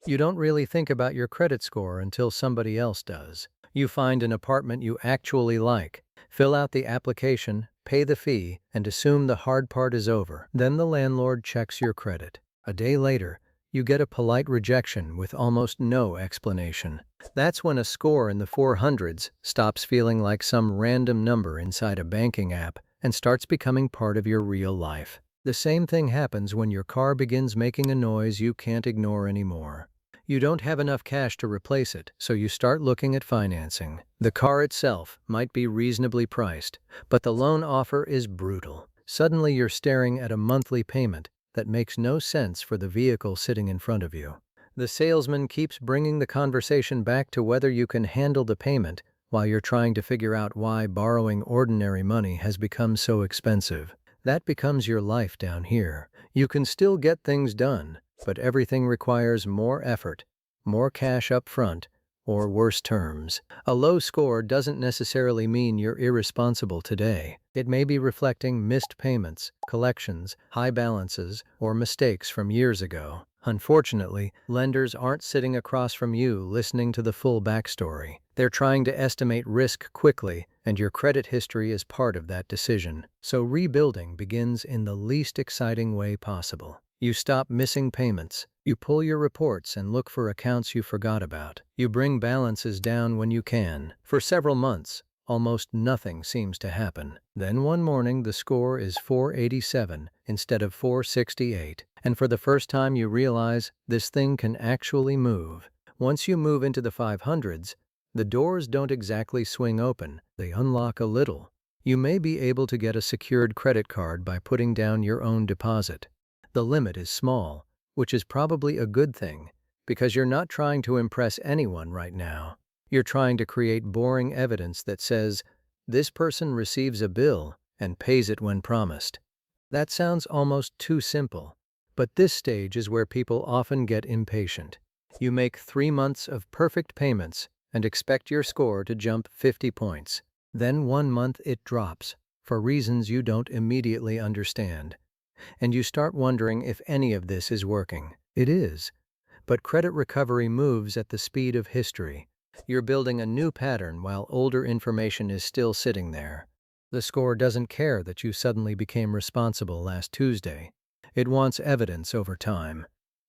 You don't really think about your credit score until somebody else does. You find an apartment you actually like, fill out the application, pay the fee, and assume the hard part is over. Then the landlord checks your credit. A day later, you get a polite rejection with almost no explanation. That's when a score in the 400s stops feeling like some random number inside a banking app and starts becoming part of your real life. The same thing happens when your car begins making a noise you can't ignore anymore. You don't have enough cash to replace it, so you start looking at financing. The car itself might be reasonably priced, but the loan offer is brutal. Suddenly you're staring at a monthly payment that makes no sense for the vehicle sitting in front of you. The salesman keeps bringing the conversation back to whether you can handle the payment while you're trying to figure out why borrowing ordinary money has become so expensive. That becomes your life down here. You can still get things done, but everything requires more effort, more cash up front, or worse terms. A low score doesn't necessarily mean you're irresponsible today. It may be reflecting missed payments, collections, high balances, or mistakes from years ago. Unfortunately, lenders aren't sitting across from you listening to the full backstory. They're trying to estimate risk quickly, and your credit history is part of that decision. So rebuilding begins in the least exciting way possible. You stop missing payments. You pull your reports and look for accounts you forgot about. You bring balances down when you can. For several months, almost nothing seems to happen. Then one morning the score is 487 instead of 468, and for the first time you realize this thing can actually move. Once you move into the 500s, the doors don't exactly swing open, they unlock a little. You may be able to get a secured credit card by putting down your own deposit. The limit is small, which is probably a good thing, because you're not trying to impress anyone right now. You're trying to create boring evidence that says, this person receives a bill and pays it when promised. That sounds almost too simple, but this stage is where people often get impatient. You make 3 months of perfect payments and expect your score to jump 50 points. Then 1 month it drops, for reasons you don't immediately understand. And you start wondering if any of this is working. It is. But credit recovery moves at the speed of history. You're building a new pattern while older information is still sitting there. The score doesn't care that you suddenly became responsible last Tuesday. It wants evidence over time.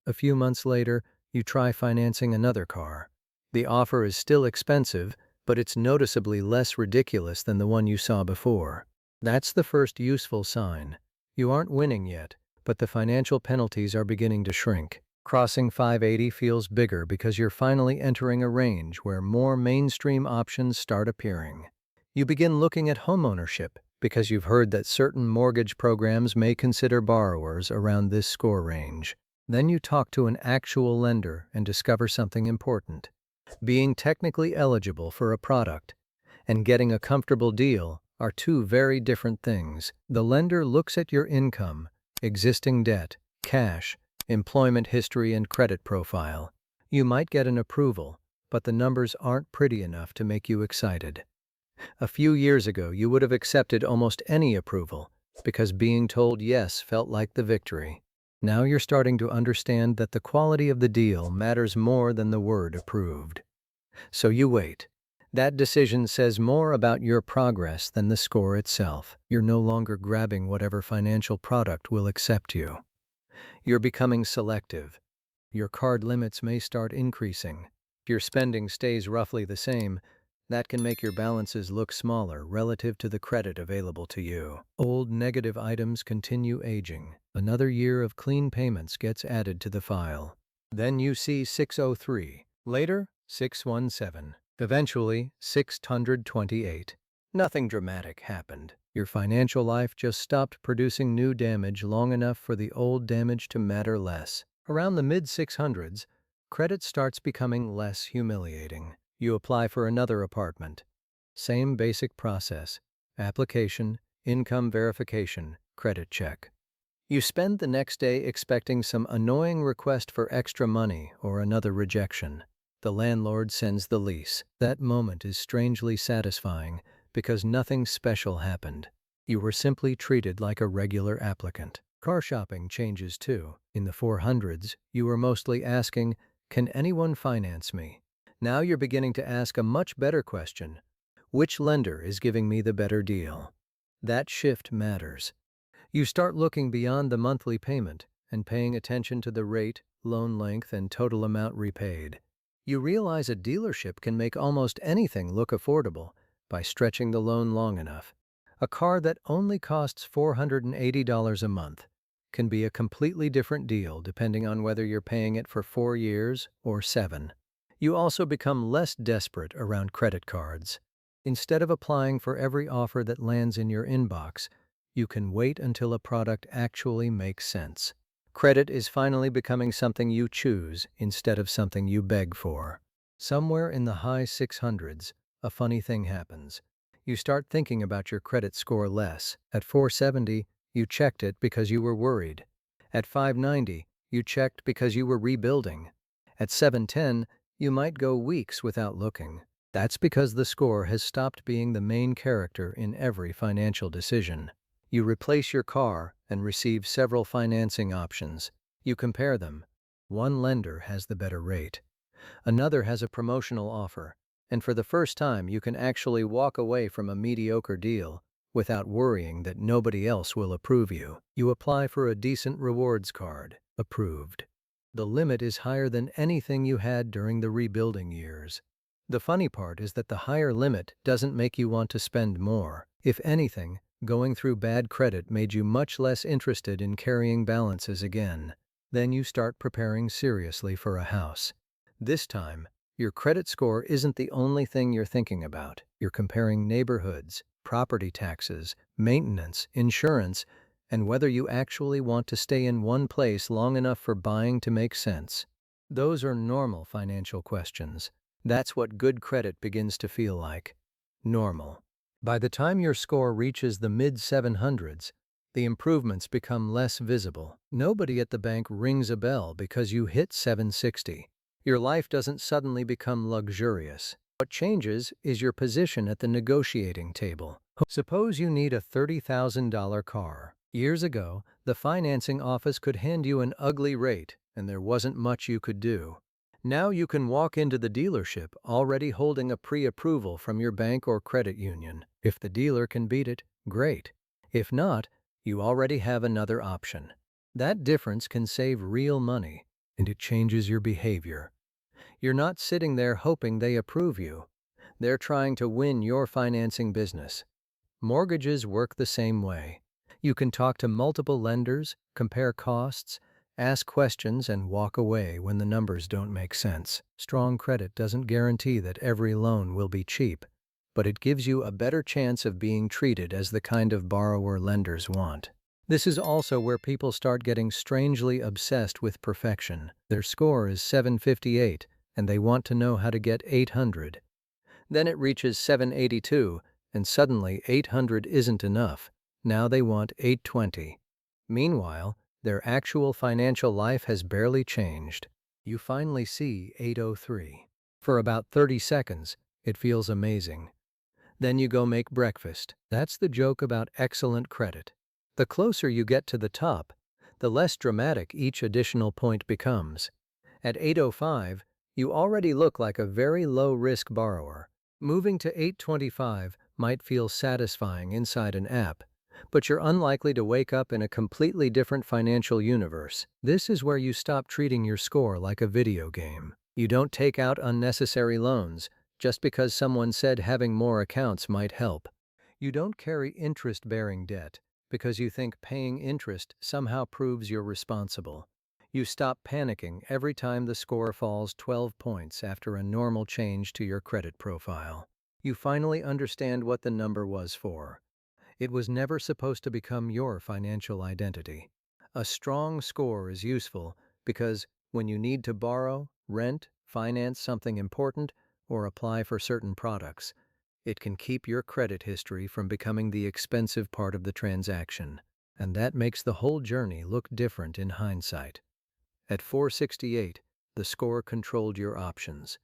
A few months later, you try financing another car. The offer is still expensive, but it's noticeably less ridiculous than the one you saw before. That's the first useful sign. You aren't winning yet, but the financial penalties are beginning to shrink. Crossing 580 feels bigger because you're finally entering a range where more mainstream options start appearing. You begin looking at homeownership because you've heard that certain mortgage programs may consider borrowers around this score range. Then you talk to an actual lender and discover something important. Being technically eligible for a product and getting a comfortable deal are two very different things. The lender looks at your income, existing debt, cash, employment history, and credit profile. You might get an approval, but the numbers aren't pretty enough to make you excited. A few years ago, you would have accepted almost any approval because being told yes felt like the victory. Now you're starting to understand that the quality of the deal matters more than the word approved. So you wait. That decision says more about your progress than the score itself. You're no longer grabbing whatever financial product will accept you. You're becoming selective. Your card limits may start increasing. If your spending stays roughly the same, that can make your balances look smaller relative to the credit available to you. Old negative items continue aging. Another year of clean payments gets added to the file. Then you see 603. Later, 617. Eventually, 628. Nothing dramatic happened. Your financial life just stopped producing new damage long enough for the old damage to matter less. Around the mid-600s, credit starts becoming less humiliating. You apply for another apartment. Same basic process: application, income verification, credit check. You spend the next day expecting some annoying request for extra money or another rejection. The landlord sends the lease. That moment is strangely satisfying because nothing special happened. You were simply treated like a regular applicant. Car shopping changes too. In the 400s, you were mostly asking, Can anyone finance me? Now you're beginning to ask a much better question. Which lender is giving me the better deal? That shift matters. You start looking beyond the monthly payment and paying attention to the rate, loan length, and total amount repaid. You realize a dealership can make almost anything look affordable by stretching the loan long enough. A car that only costs $480 a month can be a completely different deal depending on whether you're paying it for 4 years or 7. You also become less desperate around credit cards. Instead of applying for every offer that lands in your inbox, you can wait until a product actually makes sense. Credit is finally becoming something you choose instead of something you beg for. Somewhere in the high 600s, a funny thing happens. You start thinking about your credit score less. At 470, you checked it because you were worried. At 590, you checked because you were rebuilding. At 710, you might go weeks without looking. That's because the score has stopped being the main character in every financial decision. You replace your car and receive several financing options. You compare them. One lender has the better rate. Another has a promotional offer. And for the first time, you can actually walk away from a mediocre deal without worrying that nobody else will approve you. You apply for a decent rewards card. Approved. The limit is higher than anything you had during the rebuilding years. The funny part is that the higher limit doesn't make you want to spend more. If anything, going through bad credit made you much less interested in carrying balances again. Then you start preparing seriously for a house. This time, your credit score isn't the only thing you're thinking about. You're comparing neighborhoods, property taxes, maintenance, insurance, and whether you actually want to stay in one place long enough for buying to make sense. Those are normal financial questions. That's what good credit begins to feel like. Normal. By the time your score reaches the mid-700s, the improvements become less visible. Nobody at the bank rings a bell because you hit 760. Your life doesn't suddenly become luxurious. What changes is your position at the negotiating table. Suppose you need a $30,000 car. Years ago, the financing office could hand you an ugly rate, and there wasn't much you could do. Now you can walk into the dealership already holding a pre-approval from your bank or credit union. If the dealer can beat it, great. If not, you already have another option. That difference can save real money, and it changes your behavior. You're not sitting there hoping they approve you. They're trying to win your financing business. Mortgages work the same way. You can talk to multiple lenders, compare costs, ask questions, and walk away when the numbers don't make sense. Strong credit doesn't guarantee that every loan will be cheap, but it gives you a better chance of being treated as the kind of borrower lenders want. This is also where people start getting strangely obsessed with perfection. Their score is 758, and they want to know how to get 800. Then it reaches 782, and suddenly 800 isn't enough. Now they want 820. Meanwhile, their actual financial life has barely changed. You finally see 803. For about 30 seconds, it feels amazing. Then you go make breakfast. That's the joke about excellent credit. The closer you get to the top, the less dramatic each additional point becomes. At 805, you already look like a very low-risk borrower. Moving to 825 might feel satisfying inside an app, but you're unlikely to wake up in a completely different financial universe. This is where you stop treating your score like a video game. You don't take out unnecessary loans just because someone said having more accounts might help. You don't carry interest-bearing debt because you think paying interest somehow proves you're responsible. You stop panicking every time the score falls 12 points after a normal change to your credit profile. You finally understand what the number was for. It was never supposed to become your financial identity. A strong score is useful because when you need to borrow, rent, finance something important, or apply for certain products, it can keep your credit history from becoming the expensive part of the transaction. And that makes the whole journey look different in hindsight. At 468, the score controlled your options.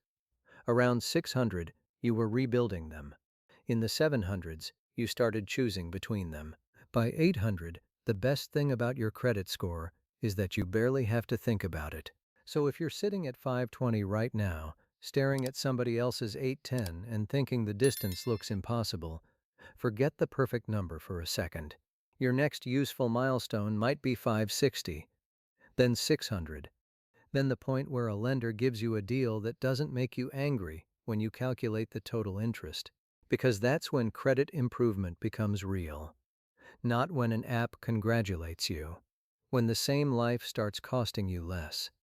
Around 600, you were rebuilding them. In the 700s, you started choosing between them. By 800, the best thing about your credit score is that you barely have to think about it. So if you're sitting at 520 right now, staring at somebody else's 810 and thinking the distance looks impossible, forget the perfect number for a second. Your next useful milestone might be 560, then 600, then the point where a lender gives you a deal that doesn't make you angry when you calculate the total interest. Because that's when credit improvement becomes real. Not when an app congratulates you. When the same life starts costing you less.